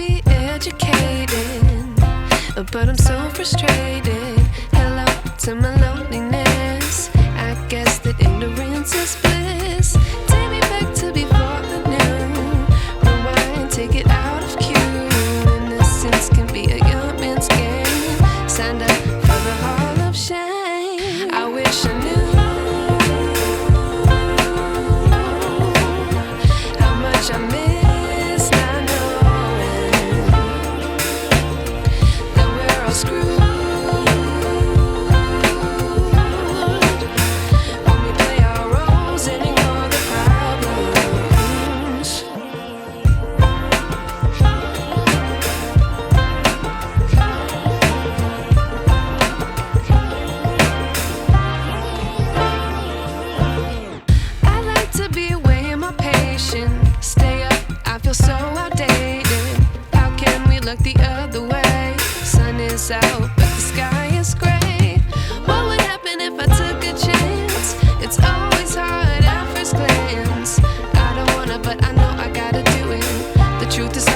be educated, but I'm so frustrated. Hello to my loneliness. I guess that ignorance is bliss. Take me back to before I knew. Rewind, take it out of cue. Innocence can be a young man's game. Signed up for the hall of shame. I wish I knew how much I miss not knowing that we're all screwed. Stay up, I feel so outdated. How can we look the other way? Sun is out, but the sky is gray. What would happen if I took a chance? It's always hard at first glance. I don't wanna, but I know I gotta do it. The truth is